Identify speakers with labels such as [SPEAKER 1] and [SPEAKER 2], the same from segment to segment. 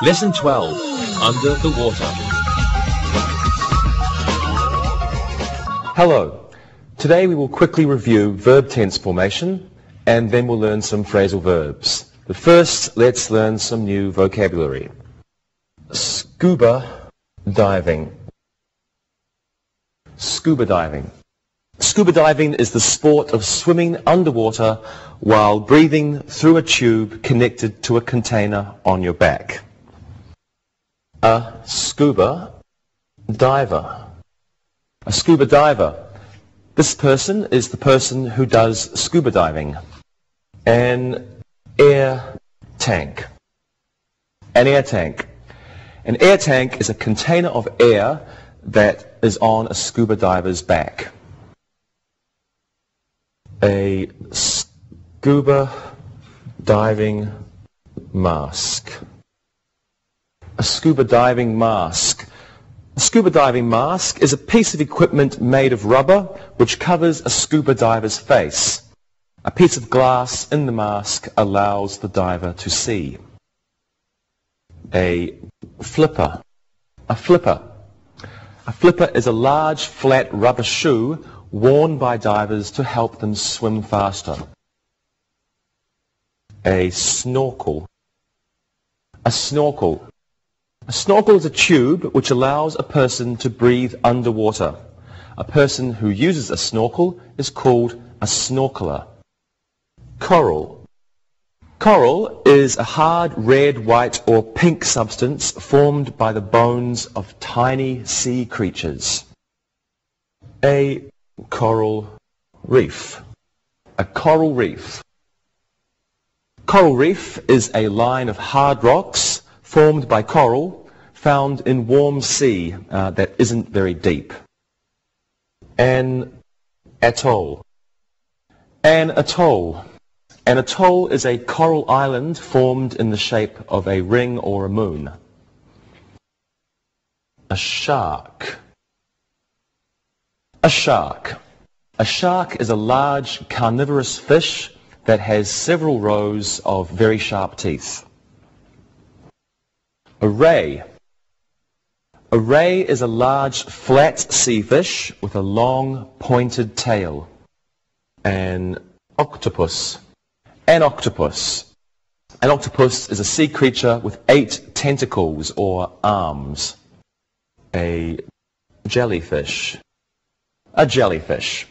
[SPEAKER 1] Lesson 12, Under the Water.
[SPEAKER 2] Hello. Today we will quickly review verb tense formation and then we'll learn some phrasal verbs. But first, let's learn some new vocabulary. Scuba diving. Scuba diving. Scuba diving is the sport of swimming underwater while breathing through a tube connected to a container on your back. A scuba diver. A scuba diver. This person is the person who does scuba diving. An air tank. An air tank. An air tank is a container of air that is on a scuba diver's back. A scuba diving mask. A scuba diving mask. A scuba diving mask is a piece of equipment made of rubber which covers a scuba diver's face. A piece of glass in the mask allows the diver to see. A flipper. A flipper. A flipper is a large flat rubber shoe worn by divers to help them swim faster. A snorkel. A snorkel. A snorkel is a tube which allows a person to breathe underwater. A person who uses a snorkel is called a snorkeler. Coral. Coral is a hard red, white or pink substance formed by the bones of tiny sea creatures. A coral reef. A coral reef. Coral reef is a line of hard rocks formed by coral found in warm sea that isn't very deep. An atoll. An atoll. An atoll is a coral island formed in the shape of a ring or a moon. A shark. A shark. A shark is a large carnivorous fish that has several rows of very sharp teeth. A ray. A ray is a large flat sea fish with a long pointed tail. An octopus. An octopus. An octopus is a sea creature with 8 tentacles or arms. A jellyfish. A jellyfish.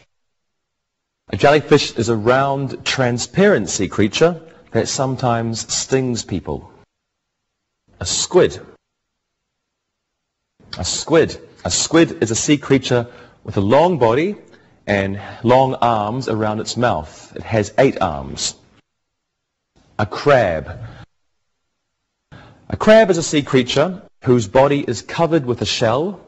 [SPEAKER 2] A jellyfish is a round, transparent sea creature that sometimes stings people. A squid. A squid. A squid is a sea creature with a long body and long arms around its mouth. It has 8 arms. A crab. A crab is a sea creature whose body is covered with a shell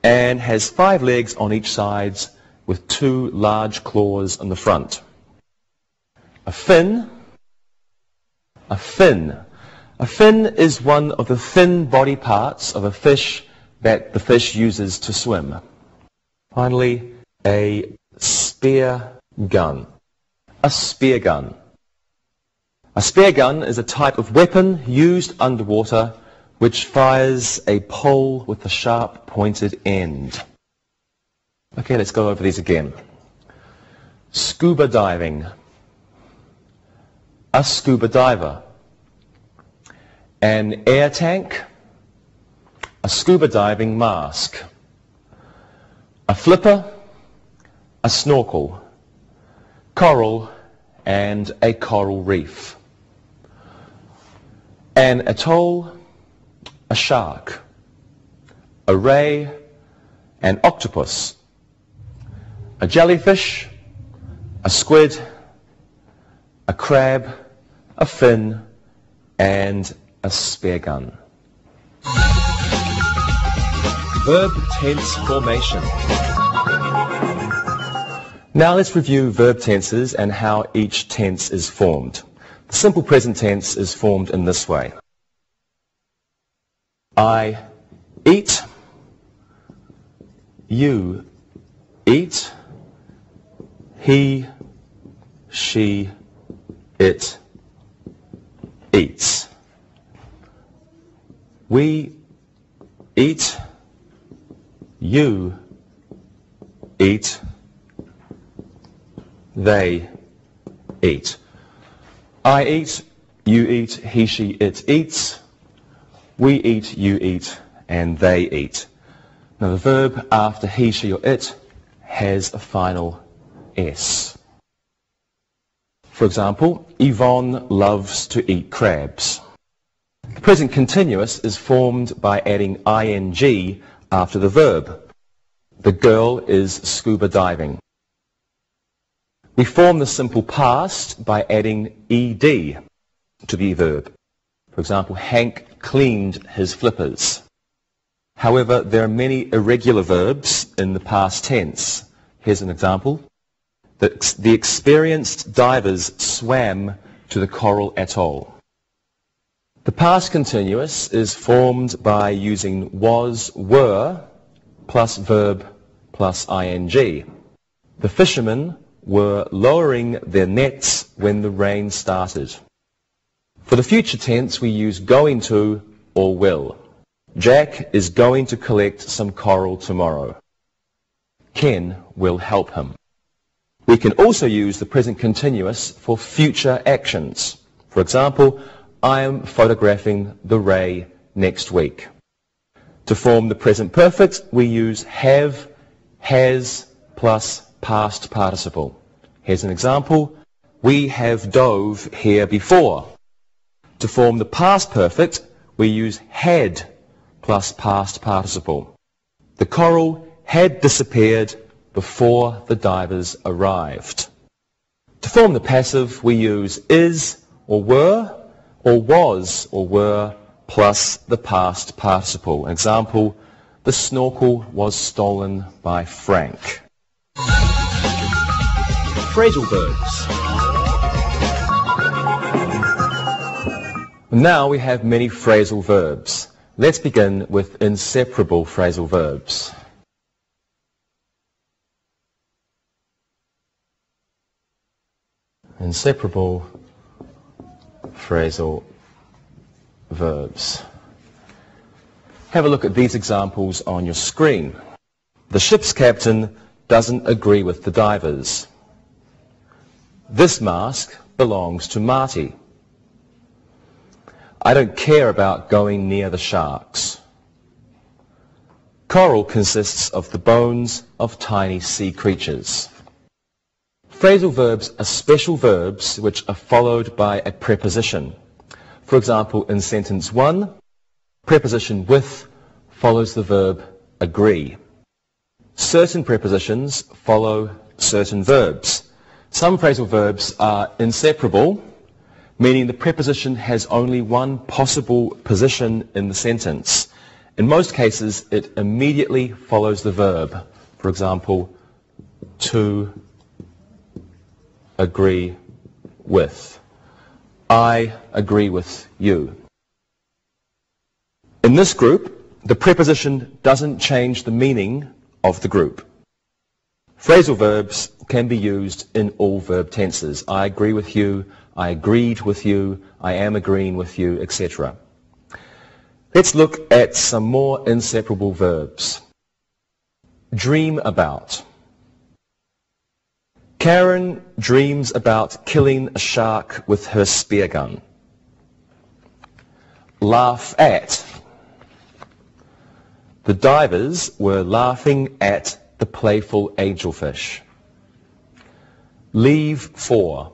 [SPEAKER 2] and has 5 legs on each side with 2 large claws on the front. A fin. A fin. A fin is one of the thin body parts of a fish that the fish uses to swim. Finally, a spear gun. A spear gun. A spear gun is a type of weapon used underwater which fires a pole with a sharp pointed end. Okay, let's go over these again. Scuba diving. A scuba diver. An air tank. A scuba diving mask. A flipper. A snorkel. Coral and a coral reef. An atoll. A shark. A ray. An octopus. A jellyfish. A squid. A crab. A fin. And a spear gun.
[SPEAKER 1] Verb tense formation.
[SPEAKER 2] Now let's review verb tenses and how each tense is formed. The simple present tense is formed in this way. I eat. You eat. He, she, it eats. We eat, you eat, they eat. I eat, you eat, he, she, it eats. We eat, you eat, and they eat. Now the verb after he, she, or it has a final S. For example, Yvonne loves to eat crabs. The present continuous is formed by adding ing after the verb. The girl is scuba diving. We form the simple past by adding ed to the verb. For example, Hank cleaned his flippers. However, there are many irregular verbs in the past tense. Here's an example. The experienced divers swam to the coral atoll. The past continuous is formed by using was, were, plus verb, plus ing. The fishermen were lowering their nets when the rain started. For the future tense, we use going to or will. Jack is going to collect some coral tomorrow. Ken will help him. We can also use the present continuous for future actions. For example, I am photographing the ray next week. To form the present perfect, we use have, has, plus past participle. Here's an example. We have dove here before. To form the past perfect, we use had plus past participle. The coral had disappeared before the divers arrived. To form the passive, we use is or were, or was or were, plus the past participle. An example, the snorkel was stolen by Frank.
[SPEAKER 1] Phrasal verbs.
[SPEAKER 2] Now we have many phrasal verbs. Let's begin with inseparable phrasal verbs. Inseparable phrasal verbs. Have a look at these examples on your screen. The ship's captain doesn't agree with the divers. This mask belongs to Marty. I don't care about going near the sharks. Coral consists of the bones of tiny sea creatures. Phrasal verbs are special verbs which are followed by a preposition. For example, in sentence 1, preposition with follows the verb agree. Certain prepositions follow certain verbs. Some phrasal verbs are inseparable, meaning the preposition has only one possible position in the sentence. In most cases, it immediately follows the verb. For example, to agree with. I agree with you. In this group, the preposition doesn't change the meaning of the group. Phrasal verbs can be used in all verb tenses. I agree with you, I agreed with you, I am agreeing with you, etc. Let's look at some more inseparable verbs. Dream about. Karen dreams about killing a shark with her spear gun. Laugh at. The divers were laughing at the playful angelfish. Leave for.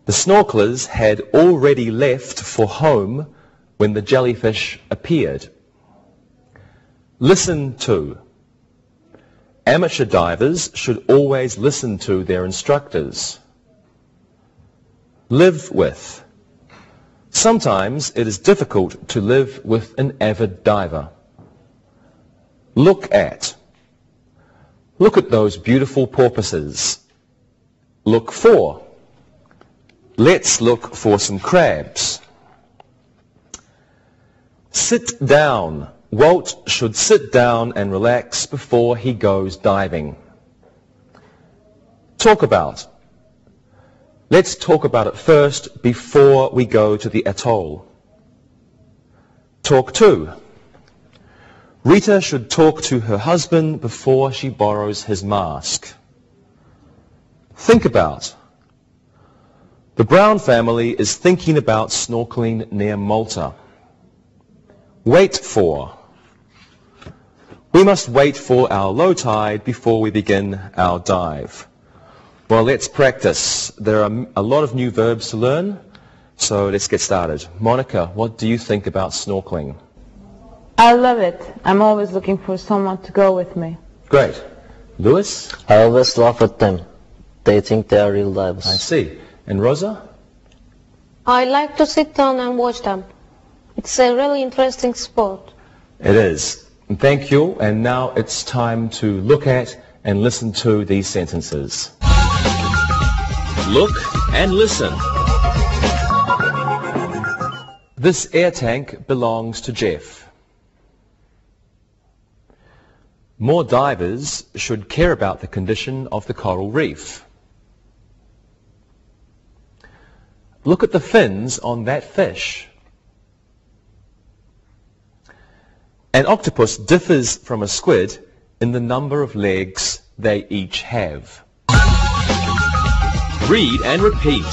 [SPEAKER 2] The snorkelers had already left for home when the jellyfish appeared. Listen to. Amateur divers should always listen to their instructors. Live with. Sometimes it is difficult to live with an avid diver. Look at. Look at those beautiful porpoises. Look for. Let's look for some crabs. Sit down. Walt should sit down and relax before he goes diving. Talk about. Let's talk about it first before we go to the atoll. Talk to. Rita should talk to her husband before she borrows his mask. Think about. The Brown family is thinking about snorkeling near Malta. Wait for. We must wait for our low tide before we begin our dive. Well, let's practice. There are a lot of new verbs to learn, so let's get started. Monica, what do you think about snorkeling?
[SPEAKER 3] I love it. I'm always looking for someone to go with me.
[SPEAKER 2] Great. Lewis?
[SPEAKER 4] I always laugh at them. They think they are real divers.
[SPEAKER 2] I see. And Rosa?
[SPEAKER 5] I like to sit down and watch them. It's a really interesting sport.
[SPEAKER 2] It is. Thank you. And now it's time to look at and listen to these sentences.
[SPEAKER 1] Look and listen.
[SPEAKER 2] This air tank belongs to Jeff. More divers should care about the condition of the coral reef. Look at the fins on that fish. An octopus differs from a squid in the number of legs they each have.
[SPEAKER 1] Read and repeat.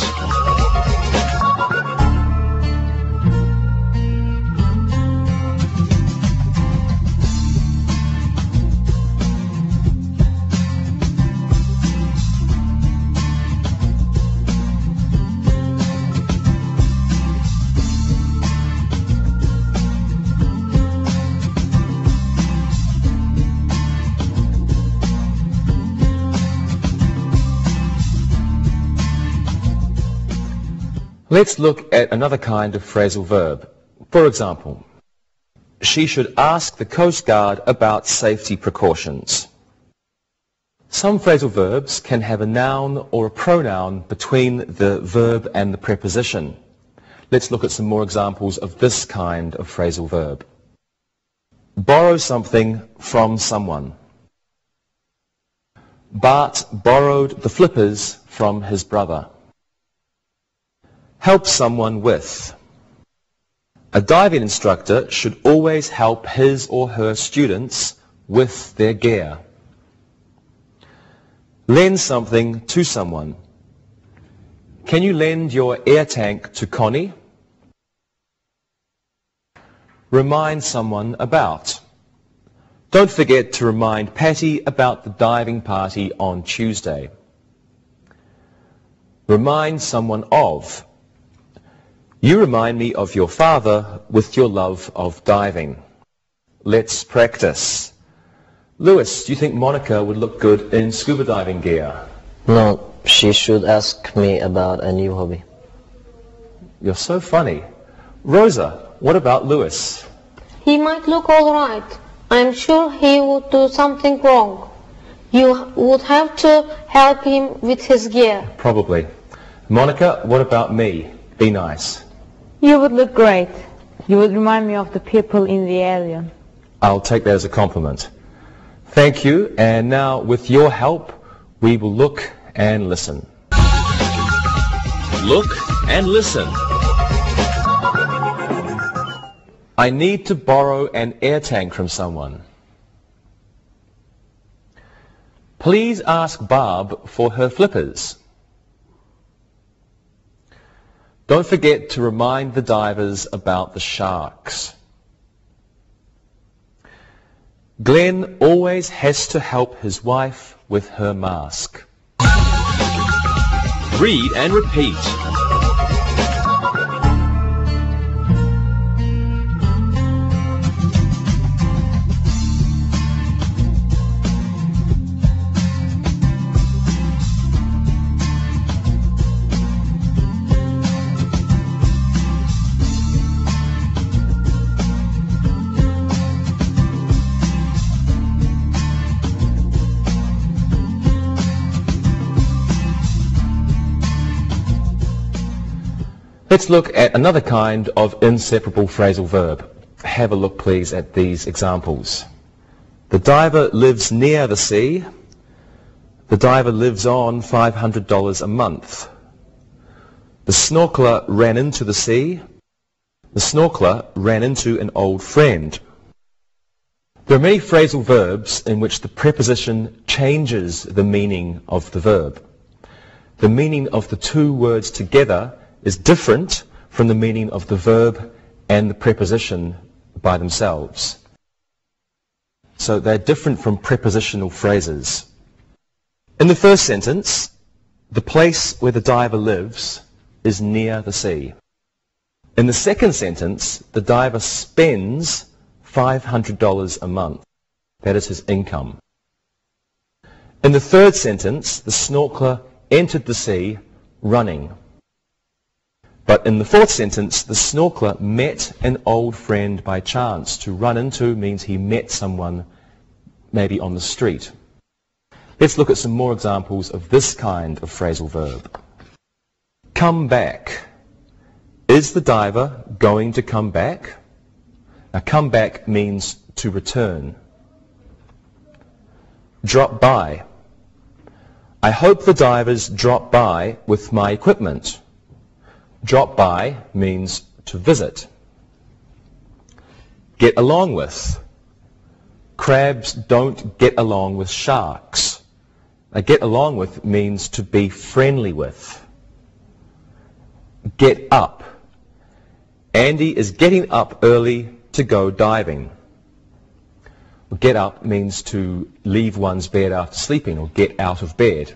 [SPEAKER 2] Let's look at another kind of phrasal verb. For example, she should ask the Coast Guard about safety precautions. Some phrasal verbs can have a noun or a pronoun between the verb and the preposition. Let's look at some more examples of this kind of phrasal verb. Borrow something from someone. Bart borrowed the flippers from his brother. Help someone with. A diving instructor should always help his or her students with their gear. Lend something to someone. Can you lend your air tank to Connie? Remind someone about. Don't forget to remind Patty about the diving party on Tuesday. Remind someone of. You remind me of your father with your love of diving. Let's practice. Lewis, do you think Monica would look good in scuba diving gear?
[SPEAKER 4] No, she should ask me about a new hobby.
[SPEAKER 2] You're so funny. Rosa, what about Lewis?
[SPEAKER 5] He might look all right. I'm sure he would do something wrong. You would have to help him with his gear.
[SPEAKER 2] Probably. Monica, what about me? Be nice.
[SPEAKER 3] You would look great. You would remind me of the people in the area.
[SPEAKER 2] I'll take that as a compliment. Thank you. And now, with your help, we will look and listen.
[SPEAKER 1] Look and listen.
[SPEAKER 2] I need to borrow an air tank from someone. Please ask Barb for her flippers. Don't forget to remind the divers about the sharks. Glenn always has to help his wife with her mask.
[SPEAKER 1] Read and repeat.
[SPEAKER 2] Let's look at another kind of inseparable phrasal verb. Have a look, please, at these examples. The diver lives near the sea. The diver lives on $500 a month. The snorkeler ran into the sea. The snorkeler ran into an old friend. There are many phrasal verbs in which the preposition changes the meaning of the verb. The meaning of the two words together is different from the meaning of the verb and the preposition by themselves. So they're different from prepositional phrases. In the first sentence, the place where the diver lives is near the sea. In the second sentence, the diver spends $500 a month. That is his income. In the third sentence, the snorkeler entered the sea running. But in the fourth sentence, the snorkeler met an old friend by chance. To run into means he met someone maybe on the street. Let's look at some more examples of this kind of phrasal verb. Come back. Is the diver going to come back? Now, come back means to return. Drop by. I hope the divers drop by with my equipment. Drop by means to visit. Get along with. Crabs don't get along with sharks. Get along with means to be friendly with. Get up. Andy is getting up early to go diving. Get up means to leave one's bed after sleeping or get out of bed.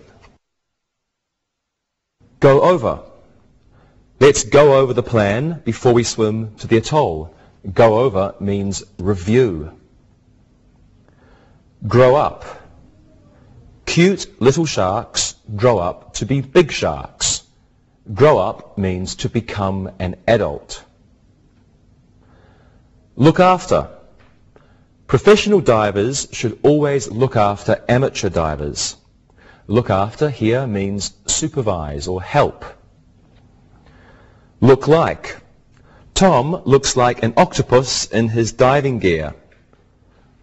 [SPEAKER 2] Go over. Let's go over the plan before we swim to the atoll. Go over means review. Grow up. Cute little sharks grow up to be big sharks. Grow up means to become an adult. Look after. Professional divers should always look after amateur divers. Look after here means supervise or help. Look like. Tom looks like an octopus in his diving gear.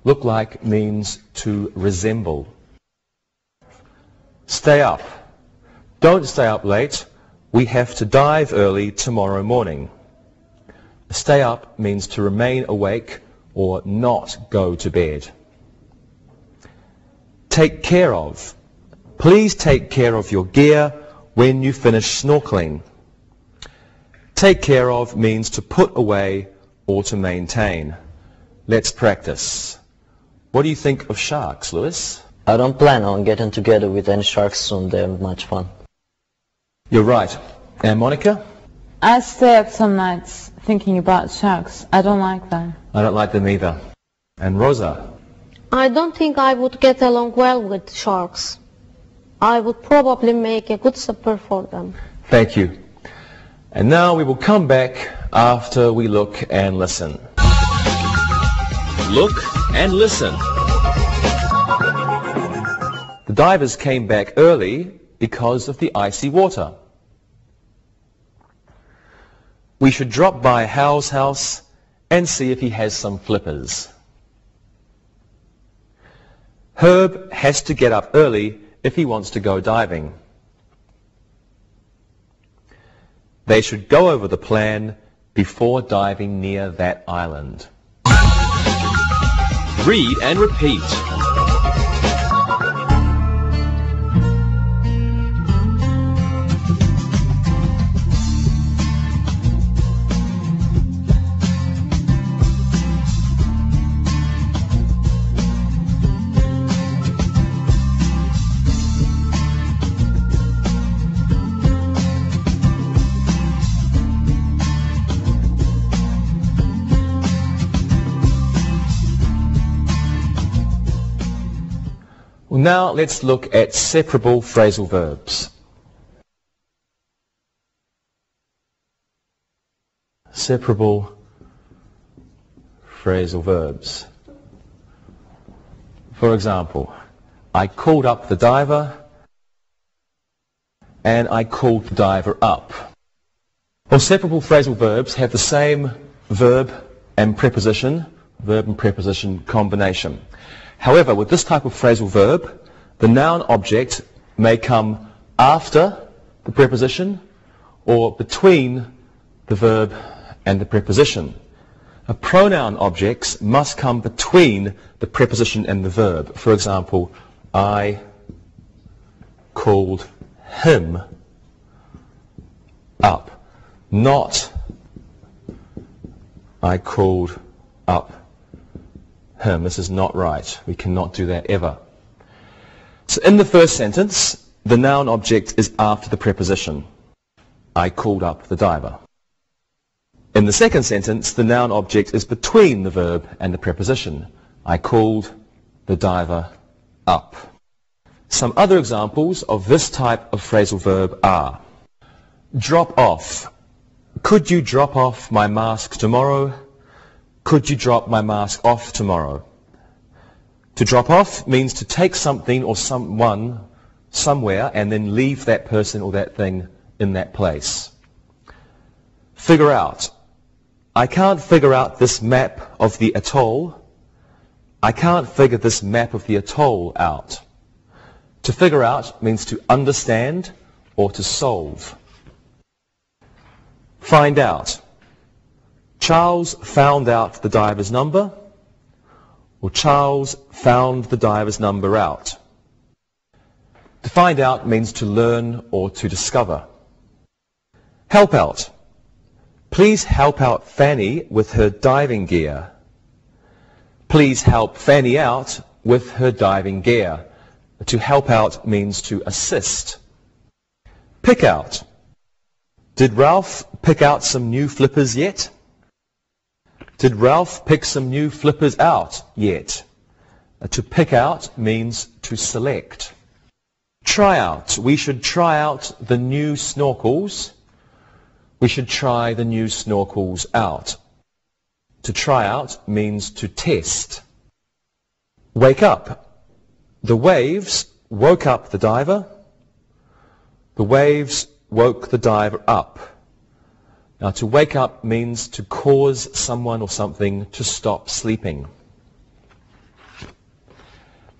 [SPEAKER 2] Look like means to resemble. Stay up. Don't stay up late. We have to dive early tomorrow morning. Stay up means to remain awake or not go to bed. Take care of. Please take care of your gear when you finish snorkeling. Take care of means to put away or to maintain. Let's practice. What do you think of sharks, Lewis?
[SPEAKER 4] I don't plan on getting together with any sharks soon. They're much fun.
[SPEAKER 2] You're right. And Monica?
[SPEAKER 3] I stay up some nights thinking about sharks. I don't like them.
[SPEAKER 2] I don't like them either. And Rosa?
[SPEAKER 5] I don't think I would get along well with sharks. I would probably make a good supper for them.
[SPEAKER 2] Thank you. And now we will come back after we look and listen.
[SPEAKER 1] Look and listen.
[SPEAKER 2] The divers came back early because of the icy water. We should drop by Hal's house and see if he has some flippers. Herb has to get up early if he wants to go diving. They should go over the plan before diving near that island.
[SPEAKER 1] Read and repeat.
[SPEAKER 2] Now let's look at separable phrasal verbs. Separable phrasal verbs. For example, I called up the diver and I called the diver up. Well, separable phrasal verbs have the same verb and preposition combination. However, with this type of phrasal verb, the noun object may come after the preposition or between the verb and the preposition. Pronoun objects must come between the preposition and the verb. For example, I called him up. Not I called up him. This is not right. We cannot do that ever. So in the first sentence, the noun object is after the preposition. I called up the diver. In the second sentence, the noun object is between the verb and the preposition. I called the diver up. Some other examples of this type of phrasal verb are: drop off. Could you drop off my mask tomorrow? Could you drop my mask off tomorrow? To drop off means to take something or someone somewhere and then leave that person or that thing in that place. Figure out. I can't figure out this map of the atoll. I can't figure this map of the atoll out. To figure out means to understand or to solve. Find out. Charles found out the diver's number, or Charles found the diver's number out. To find out means to learn or to discover. Help out. Please help out Fanny with her diving gear. Please help Fanny out with her diving gear. To help out means to assist. Pick out. Did Ralph pick out some new flippers yet? Did Ralph pick some new flippers out yet? To pick out means to select. Try out. We should try out the new snorkels. We should try the new snorkels out. To try out means to test. Wake up. The waves woke up the diver. The waves woke the diver up. Now, to wake up means to cause someone or something to stop sleeping.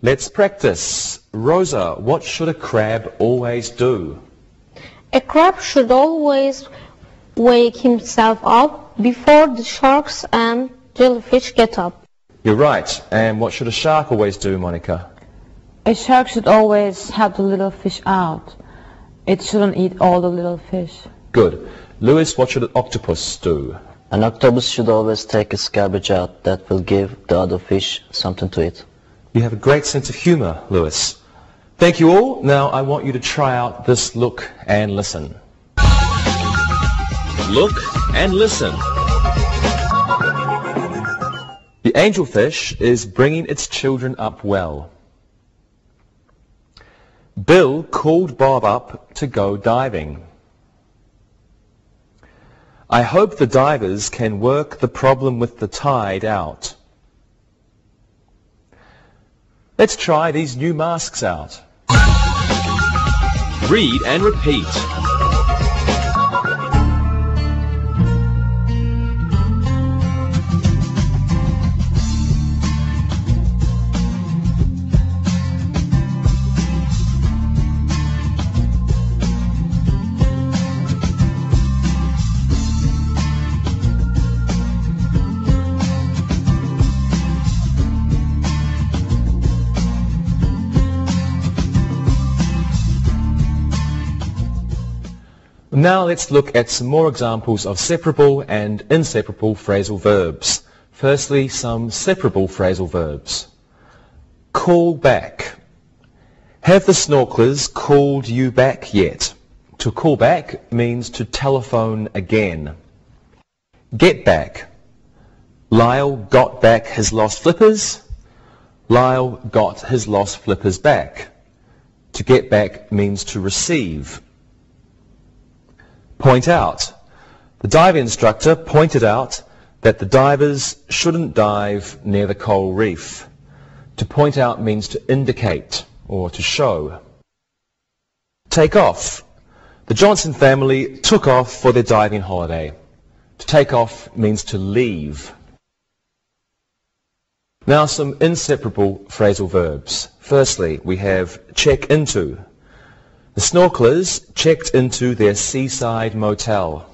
[SPEAKER 2] Let's practice. Rosa, what should a crab always do?
[SPEAKER 5] A crab should always wake himself up before the sharks and jellyfish get up.
[SPEAKER 2] You're right. And what should a shark always do, Monica?
[SPEAKER 3] A shark should always help the little fish out. It shouldn't eat all the little fish.
[SPEAKER 2] Good. Lewis, what should an octopus do?
[SPEAKER 4] An octopus should always take its garbage out. That will give the other fish something to eat.
[SPEAKER 2] You have a great sense of humor, Lewis. Thank you all. Now I want you to try out this look and listen.
[SPEAKER 1] Look and listen.
[SPEAKER 2] The angelfish is bringing its children up well. Bill called Bob up to go diving. I hope the divers can work the problem with the tide out. Let's try these new masks out.
[SPEAKER 1] Read and repeat.
[SPEAKER 2] Now let's look at some more examples of separable and inseparable phrasal verbs. Firstly, some separable phrasal verbs. Call back. Have the snorkelers called you back yet? To call back means to telephone again. Get back. Lyle got back his lost flippers. Lyle got his lost flippers back. To get back means to receive. Point out. The dive instructor pointed out that the divers shouldn't dive near the coral reef. To point out means to indicate or to show. Take off. The Johnson family took off for their diving holiday. To take off means to leave. Now some inseparable phrasal verbs. Firstly, we have check into. The snorkelers checked into their seaside motel.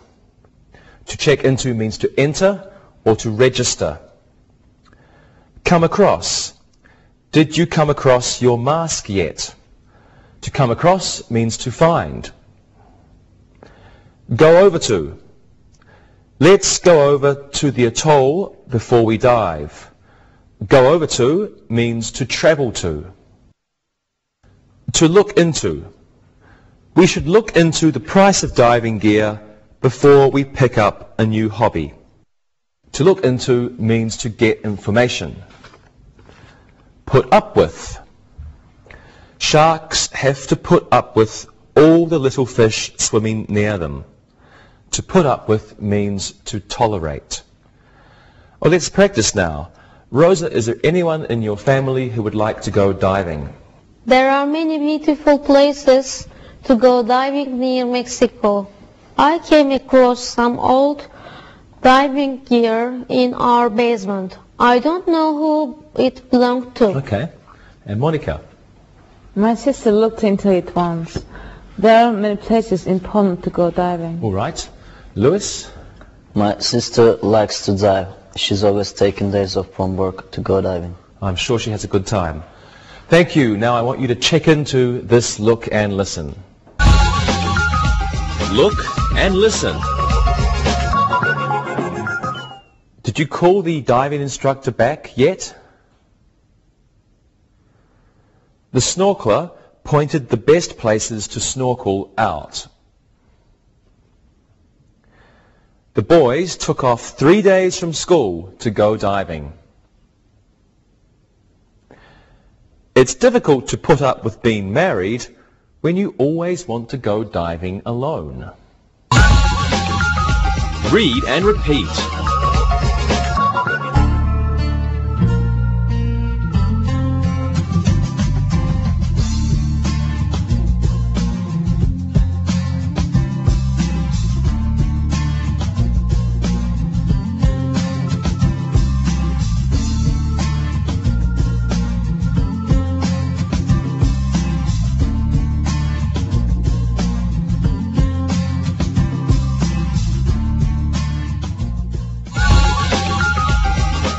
[SPEAKER 2] To check into means to enter or to register. Come across. Did you come across your mask yet? To come across means to find. Go over to. Let's go over to the atoll before we dive. Go over to means to travel to. To look into. We should look into the price of diving gear before we pick up a new hobby. To look into means to get information. Put up with. Sharks have to put up with all the little fish swimming near them. To put up with means to tolerate. Well, let's practice now. Rosa, is there anyone in your family who would like to go diving?
[SPEAKER 5] There are many beautiful places to go diving near Mexico. I came across some old diving gear in our basement. I don't know who it belonged to.
[SPEAKER 2] Okay. And Monica?
[SPEAKER 3] My sister looked into it once. There are many places in Poland to go diving.
[SPEAKER 2] All right. Lewis?
[SPEAKER 4] My sister likes to dive. She's always taking days off from work to go diving.
[SPEAKER 2] I'm sure she has a good time. Thank you. Now I want you to check into this look and listen.
[SPEAKER 1] Look and listen.
[SPEAKER 2] Did you call the diving instructor back yet? The snorkeler pointed the best places to snorkel out. The boys took off 3 days from school to go diving. It's difficult to put up with being married when you always want to go diving alone.
[SPEAKER 1] Read and repeat.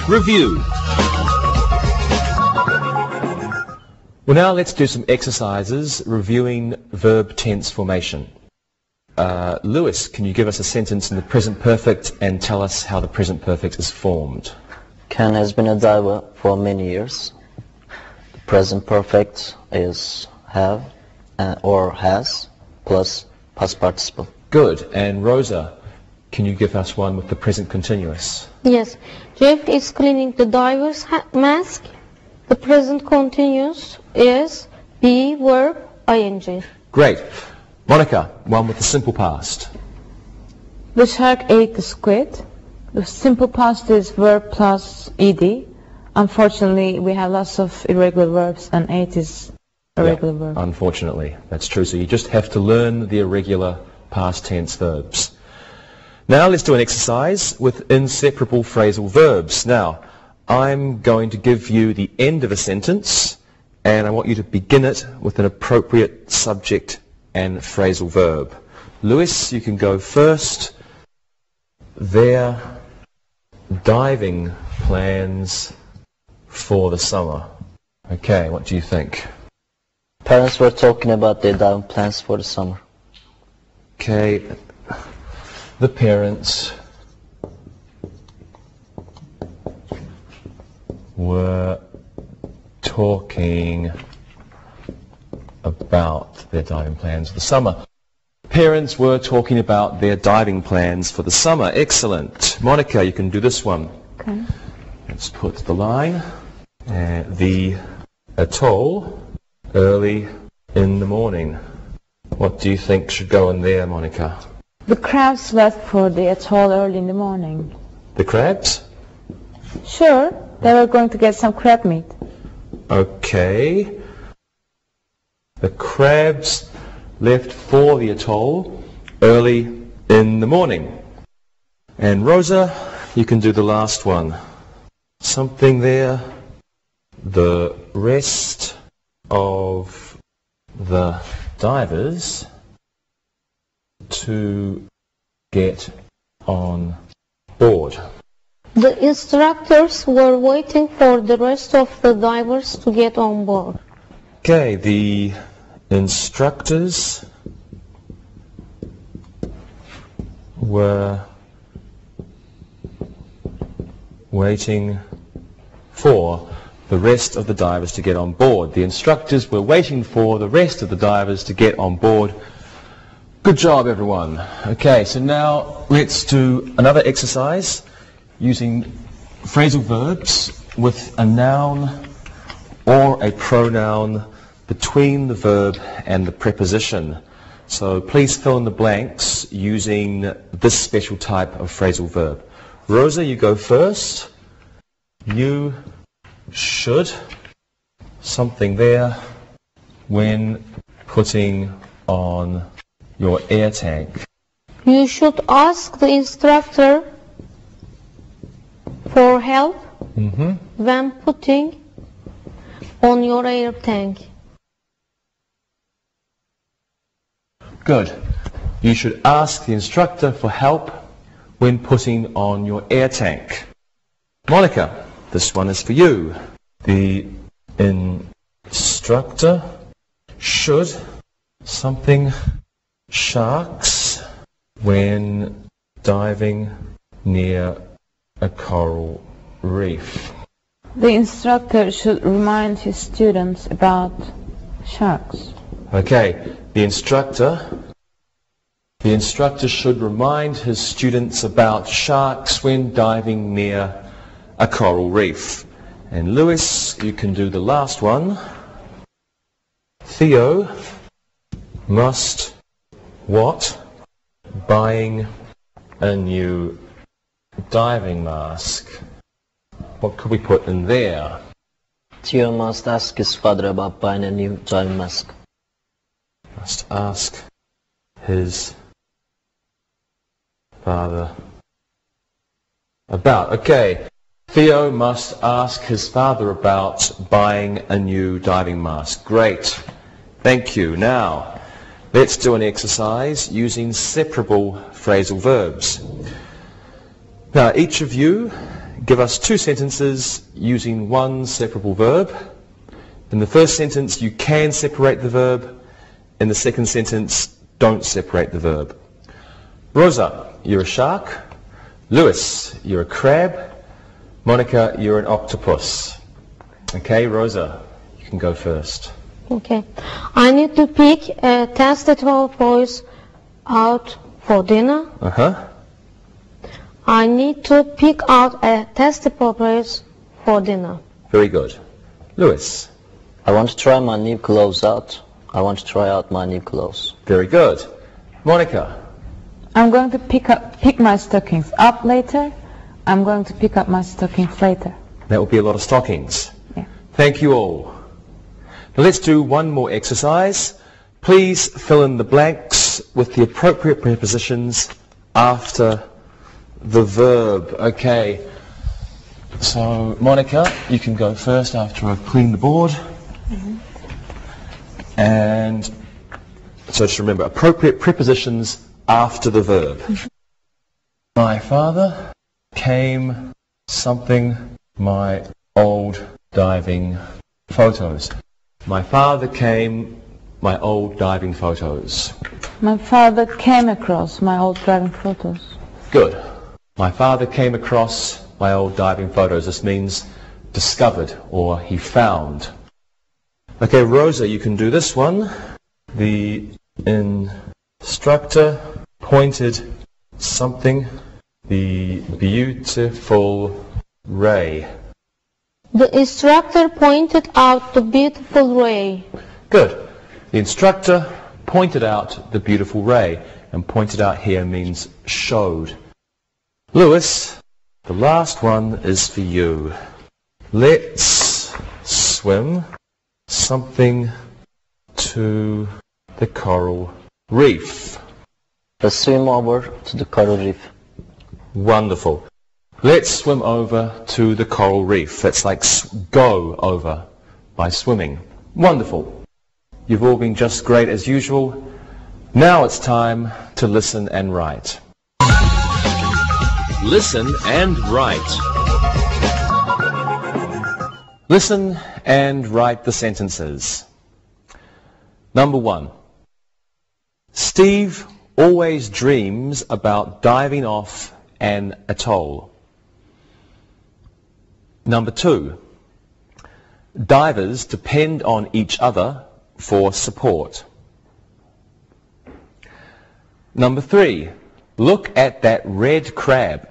[SPEAKER 1] Review.
[SPEAKER 2] Well, now let's do some exercises reviewing verb tense formation. Lewis, can you give us a sentence in the present perfect and tell us how the present perfect is formed?
[SPEAKER 4] Ken has been a diver for many years. The present perfect is have or has plus past participle.
[SPEAKER 2] Good. And Rosa, can you give us one with the present continuous?
[SPEAKER 5] Yes, Jeff is cleaning the diver's mask. The present continuous is be verb ing.
[SPEAKER 2] Great. Monica, one with the simple past.
[SPEAKER 3] The shark ate the squid. The simple past is verb plus ed. Unfortunately, we have lots of irregular verbs, and ate is a regular verb.
[SPEAKER 2] Unfortunately, that's true. So you just have to learn the irregular past tense verbs. Now let's do an exercise with inseparable phrasal verbs. Now, I'm going to give you the end of a sentence, and I want you to begin it with an appropriate subject and phrasal verb. Lewis, you can go first. Their diving plans for the summer. Okay, what do you think?
[SPEAKER 4] Parents were talking about their diving plans for the summer.
[SPEAKER 2] Okay, the parents were talking about their diving plans for the summer. Parents were talking about their diving plans for the summer. Excellent. Monica, you can do this one.
[SPEAKER 3] Okay.
[SPEAKER 2] Let's put the line. The atoll early in the morning. What do you think should go in there, Monica?
[SPEAKER 3] The crabs left for the atoll early in the morning.
[SPEAKER 2] The crabs?
[SPEAKER 3] Sure, they were going to get some crab meat.
[SPEAKER 2] Okay. The crabs left for the atoll early in the morning. And Rosa, you can do the last one. Something there. The rest of the divers to get on board.
[SPEAKER 5] The instructors were waiting for the rest of the divers to get on board.
[SPEAKER 2] Okay, the instructors were waiting for the rest of the divers to get on board. The instructors were waiting for the rest of the divers to get on board. Good job, everyone. Okay, so now let's do another exercise using phrasal verbs with a noun or a pronoun between the verb and the preposition. So please fill in the blanks using this special type of phrasal verb. Rosa, you go first. You should something there when putting on your air tank.
[SPEAKER 5] You should ask the instructor for help when putting on your air tank.
[SPEAKER 2] Good. You should ask the instructor for help when putting on your air tank. Monica, this one is for you. The instructor should something sharks when diving near a coral reef.
[SPEAKER 3] The instructor should remind his students about sharks.
[SPEAKER 2] Okay, the instructor should remind his students about sharks when diving near a coral reef. And Lewis, you can do the last one. Theo must what? Buying a new diving mask. What could we put in there?
[SPEAKER 4] Theo must ask his father about buying a new diving mask.
[SPEAKER 2] Must ask his father about. Okay. Theo must ask his father about buying a new diving mask. Great. Thank you. Now, let's do an exercise using separable phrasal verbs. Now, each of you give us 2 sentences using one separable verb. In the first sentence, you can separate the verb. In the second sentence, don't separate the verb. Rosa, you're a shark. Lewis, you're a crab. Monica, you're an octopus. Okay, Rosa, you can go first.
[SPEAKER 5] Okay. I need to pick a testicle boys out for dinner. I need to pick out a testicle boys for dinner.
[SPEAKER 2] Very good. Lewis.
[SPEAKER 4] I want to try my new clothes out. I want to try out my new clothes.
[SPEAKER 2] Very good. Monica.
[SPEAKER 3] I'm going to pick my stockings up later. I'm going to pick up my stockings later.
[SPEAKER 2] That will be a lot of stockings.
[SPEAKER 3] Yeah.
[SPEAKER 2] Thank you all. Now let's do one more exercise. Please fill in the blanks with the appropriate prepositions after the verb. Okay. So, Monica, you can go first after I've cleaned the board. And so just remember, appropriate prepositions after the verb. My father came something my old diving photos. My father came my old diving photos.
[SPEAKER 3] My father came across my old diving photos.
[SPEAKER 2] Good. My father came across my old diving photos. This means discovered or he found. Okay, Rosa, you can do this one. The instructor pointed something, the beautiful ray.
[SPEAKER 5] The instructor pointed out the beautiful ray.
[SPEAKER 2] Good. The instructor pointed out the beautiful ray, and pointed out here means showed. Lewis, the last one is for you. Let's swim something to the coral reef.
[SPEAKER 4] Let's swim over to the coral reef.
[SPEAKER 2] Wonderful. Let's swim over to the coral reef. That's like go over by swimming. Wonderful. You've all been just great as usual. Now it's time to listen and write.
[SPEAKER 1] Listen and write.
[SPEAKER 2] Listen and write the sentences. Number 1. Steve always dreams about diving off an atoll. Number 2. Divers depend on each other for support. Number 3. Look at that red crab.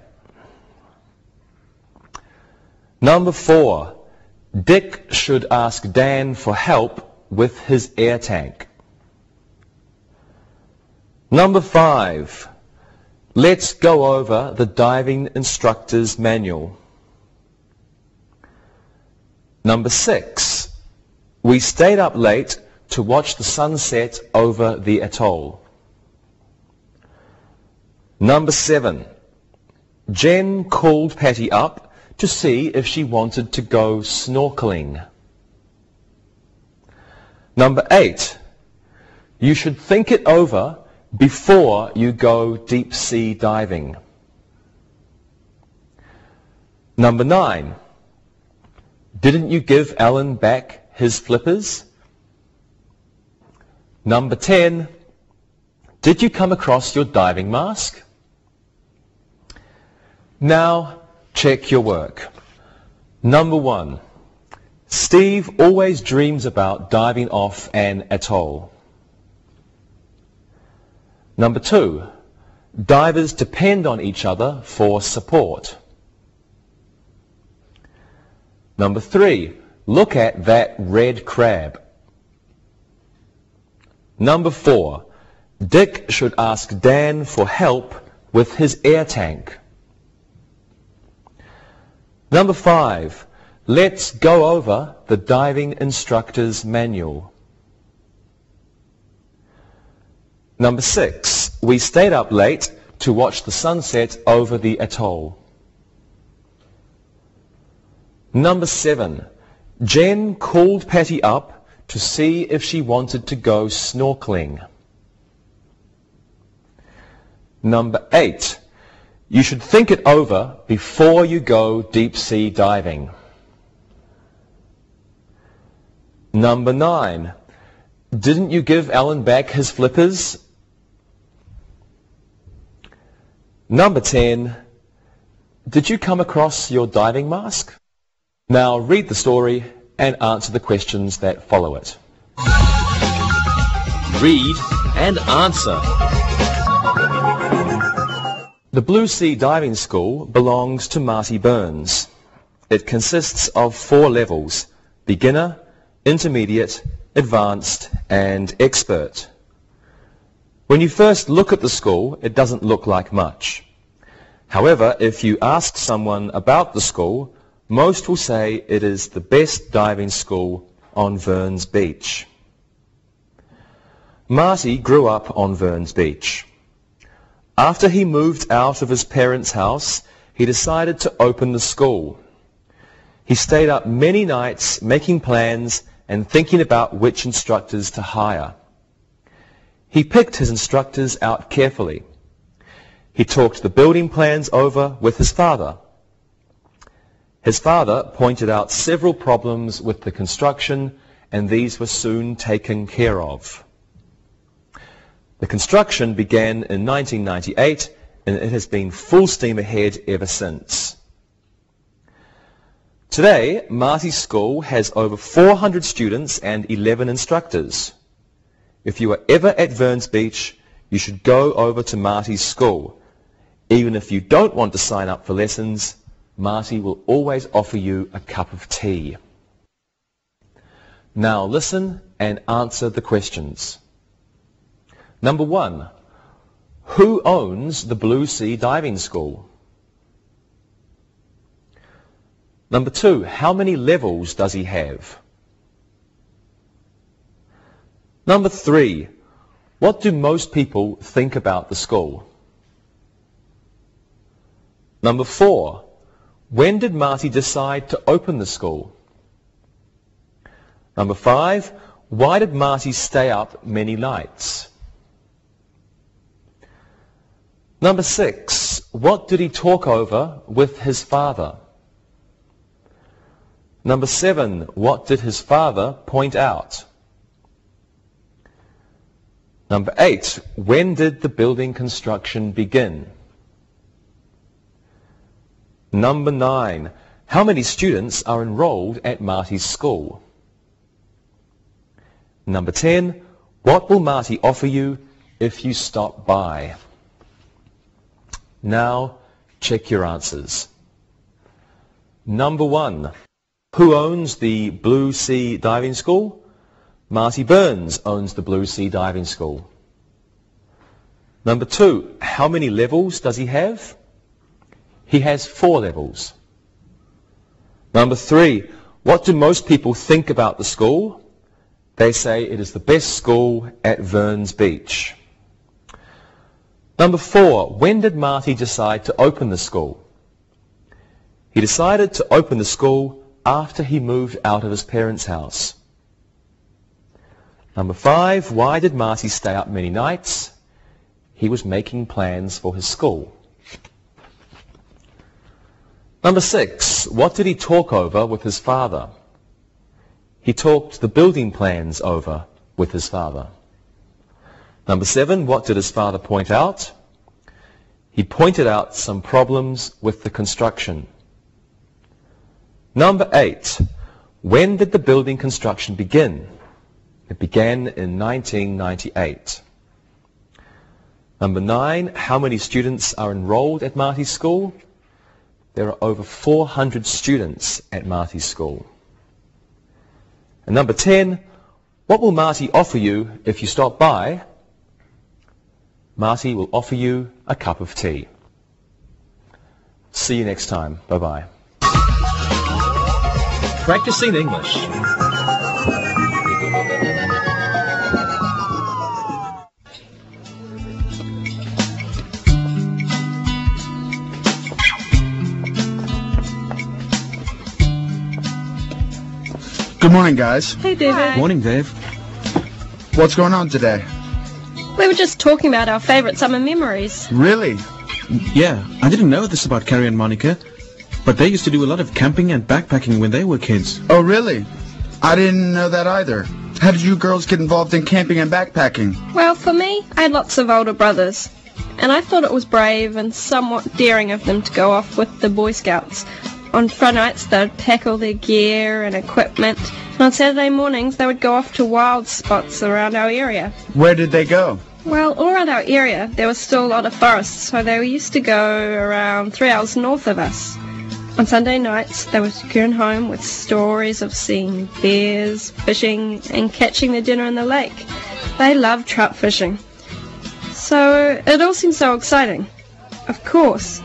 [SPEAKER 2] Number 4. Dick should ask Dan for help with his air tank. Number 5. Let's go over the diving instructor's manual. Number 6. We stayed up late to watch the sunset over the atoll. Number 7. Jen called Patty up to see if she wanted to go snorkeling. Number 8. You should think it over before you go deep sea diving. Number 9. Didn't you give Alan back his flippers? Number 10. Did you come across your diving mask? Now check your work. Number 1. Steve always dreams about diving off an atoll. Number 2. Divers depend on each other for support. Number 3. Look at that red crab. Number 4. Dick should ask Dan for help with his air tank. Number 5. Let's go over the diving instructor's manual. Number 6. We stayed up late to watch the sunset over the atoll. Number 7. Jen called Patty up to see if she wanted to go snorkeling. Number 8. You should think it over before you go deep sea diving. Number 9. Didn't you give Alan back his flippers? Number 10. Did you come across your diving mask? Now read the story and answer the questions that follow it.
[SPEAKER 1] Read and answer.
[SPEAKER 2] The Blue Sea Diving School belongs to Marty Burns. It consists of 4 levels: beginner, intermediate, advanced and expert. When you first look at the school, it doesn't look like much. However, if you ask someone about the school, most will say it is the best diving school on Verns Beach. Marty grew up on Verns Beach. After he moved out of his parents' house, he decided to open the school. He stayed up many nights making plans and thinking about which instructors to hire. He picked his instructors out carefully. He talked the building plans over with his father. His father pointed out several problems with the construction, and these were soon taken care of. The construction began in 1998, and it has been full steam ahead ever since. Today, Marty's school has over 400 students and 11 instructors. If you are ever at Verns Beach, you should go over to Marty's school. Even if you don't want to sign up for lessons, Marty will always offer you a cup of tea. Now listen and answer the questions. Number 1. Who owns the Blue Sea Diving School? Number 2. How many levels does he have? Number 3. What do most people think about the school? Number 4. When did Marty decide to open the school? Number 5. Why did Marty stay up many nights? Number 6. What did he talk over with his father? Number 7. What did his father point out? Number 8. When did the building construction begin? Number 9. How many students are enrolled at Marty's school? Number 10. What will Marty offer you if you stop by? Now, check your answers. Number 1. Who owns the Blue Sea Diving School? Marty Burns owns the Blue Sea Diving School. Number 2. How many levels does he have? He has 4 levels. Number 3. What do most people think about the school? They say it is the best school at Verns Beach. Number 4. When did Marty decide to open the school? He decided to open the school after he moved out of his parents' house. Number 5. Why did Marty stay up many nights? He was making plans for his school. Number 6. What did he talk over with his father? He talked the building plans over with his father. Number 7. What did his father point out? He pointed out some problems with the construction. Number 8. When did the building construction begin? It began in 1998. Number 9. How many students are enrolled at Marty's school? There are over 400 students at Marty's school. And number 10. What will Marty offer you if you stop by? Marty will offer you a cup of tea. See you next time. Bye-bye.
[SPEAKER 1] Practicing English.
[SPEAKER 6] Good morning, guys.
[SPEAKER 7] Hey, David.
[SPEAKER 8] Morning, Dave.
[SPEAKER 6] What's going on today?
[SPEAKER 7] We were just talking about our favourite summer memories.
[SPEAKER 6] Really?
[SPEAKER 8] Yeah, I didn't know this about Carrie and Monica, but they used to do a lot of camping and backpacking when they were kids.
[SPEAKER 6] Oh, really? I didn't know that either. How did you girls get involved in camping and backpacking?
[SPEAKER 7] Well, for me, I had lots of older brothers, and I thought it was brave and somewhat daring of them to go off with the Boy Scouts. On Friday nights, they'd pack all their gear and equipment, and on Saturday mornings, they would go off to wild spots around our area.
[SPEAKER 6] Where did they go?
[SPEAKER 7] Well, all around our area, there was still a lot of forests, so they used to go around 3 hours north of us. On Sunday nights, they would return home with stories of seeing bears, fishing, and catching their dinner in the lake. They loved trout fishing. So it all seemed so exciting. Of course,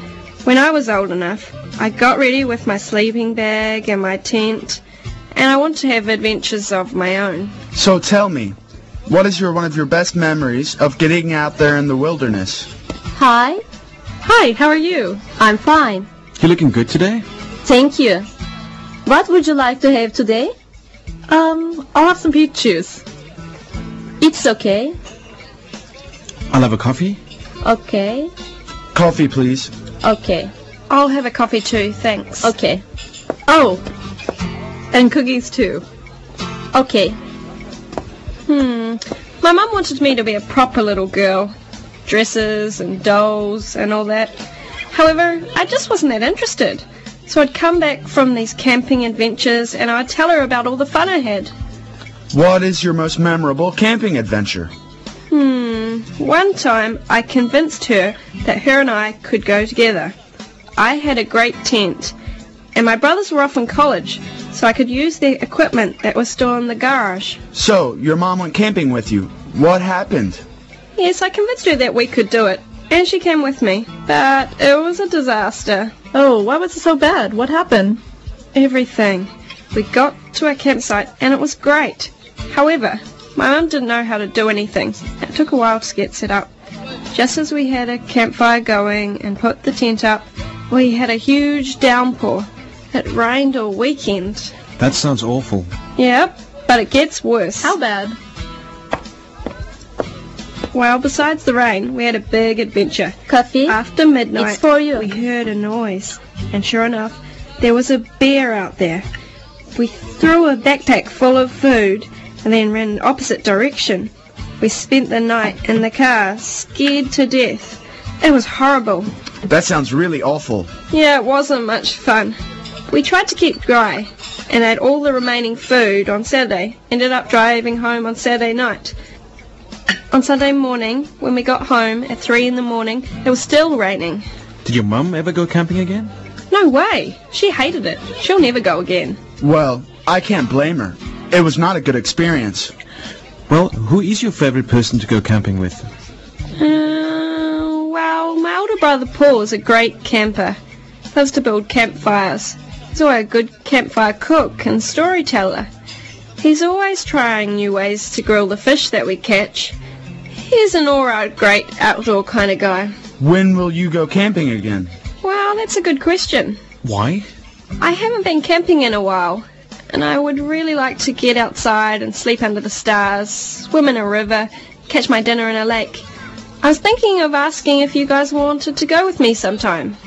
[SPEAKER 7] when I was old enough, I got ready with my sleeping bag and my tent, and I wanted to have adventures of my own.
[SPEAKER 6] So tell me, what is one of your best memories of getting out there in the wilderness?
[SPEAKER 9] Hi.
[SPEAKER 7] Hi, how are you?
[SPEAKER 9] I'm fine.
[SPEAKER 8] You looking good today?
[SPEAKER 9] Thank you. What would you like to have today?
[SPEAKER 7] I'll have some peach juice.
[SPEAKER 9] It's okay.
[SPEAKER 8] I'll have a coffee.
[SPEAKER 9] Okay.
[SPEAKER 6] Coffee, please.
[SPEAKER 9] Okay.
[SPEAKER 7] I'll have a coffee too, thanks.
[SPEAKER 9] Okay.
[SPEAKER 7] Oh, and cookies too.
[SPEAKER 9] Okay.
[SPEAKER 7] My mum wanted me to be a proper little girl. Dresses and dolls and all that. However, I just wasn't that interested. So I'd come back from these camping adventures and I'd tell her about all the fun I had.
[SPEAKER 6] What is your most memorable camping adventure?
[SPEAKER 7] One time I convinced her that her and I could go together. I had a great tent, and my brothers were off in college, so I could use their equipment that was still in the garage.
[SPEAKER 6] So, your mom went camping with you. What happened?
[SPEAKER 7] Yes, I convinced her that we could do it, and she came with me, but it was a disaster.
[SPEAKER 3] Oh, why was it so bad? What happened?
[SPEAKER 7] Everything. We got to our campsite, and it was great. However, my mum didn't know how to do anything. It took a while to get set up. Just as we had a campfire going and put the tent up, we had a huge downpour. It rained all weekend.
[SPEAKER 8] That sounds awful.
[SPEAKER 7] Yep, but it gets worse.
[SPEAKER 3] How bad?
[SPEAKER 7] Well, besides the rain, we had a big adventure.
[SPEAKER 9] Coffee?
[SPEAKER 7] After midnight,
[SPEAKER 9] It's for you.
[SPEAKER 7] we heard a noise, and sure enough, there was a bear out there. We threw a backpack full of food and then ran in the opposite direction. We spent the night in the car, scared to death. It was horrible.
[SPEAKER 6] That sounds really awful.
[SPEAKER 7] Yeah, it wasn't much fun. We tried to keep dry and ate all the remaining food on Saturday. Ended up driving home on Saturday night. On Sunday morning, when we got home at 3 in the morning, it was still raining.
[SPEAKER 8] Did your mum ever go camping again?
[SPEAKER 7] No way! She hated it. She'll never go again.
[SPEAKER 6] Well, I can't blame her. It was not a good experience.
[SPEAKER 8] Well, who is your favorite person to go camping with?
[SPEAKER 7] Well, my older brother Paul is a great camper. Loves to build campfires. He's always a good campfire cook and storyteller. He's always trying new ways to grill the fish that we catch. He's an alright great outdoor kind of guy.
[SPEAKER 6] When will you go camping again?
[SPEAKER 7] Well, that's a good question.
[SPEAKER 8] Why?
[SPEAKER 7] I haven't been camping in a while, and I would really like to get outside and sleep under the stars, swim in a river, catch my dinner in a lake. I was thinking of asking if you guys wanted to go with me sometime.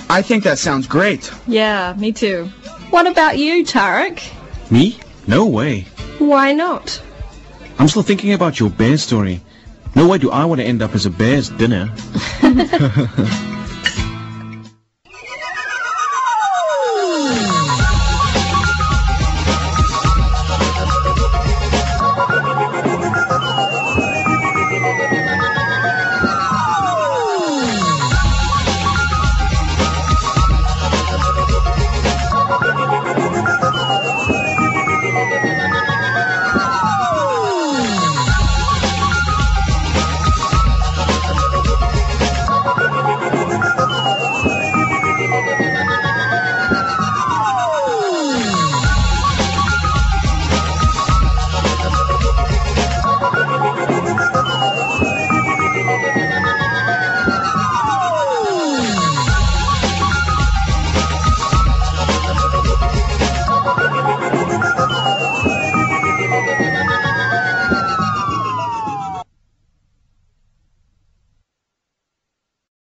[SPEAKER 6] I think that sounds great.
[SPEAKER 9] Yeah, me too.
[SPEAKER 7] What about you, Tarek?
[SPEAKER 8] Me? No way.
[SPEAKER 7] Why not?
[SPEAKER 8] I'm still thinking about your bear story. No way do I want to end up as a bear's dinner.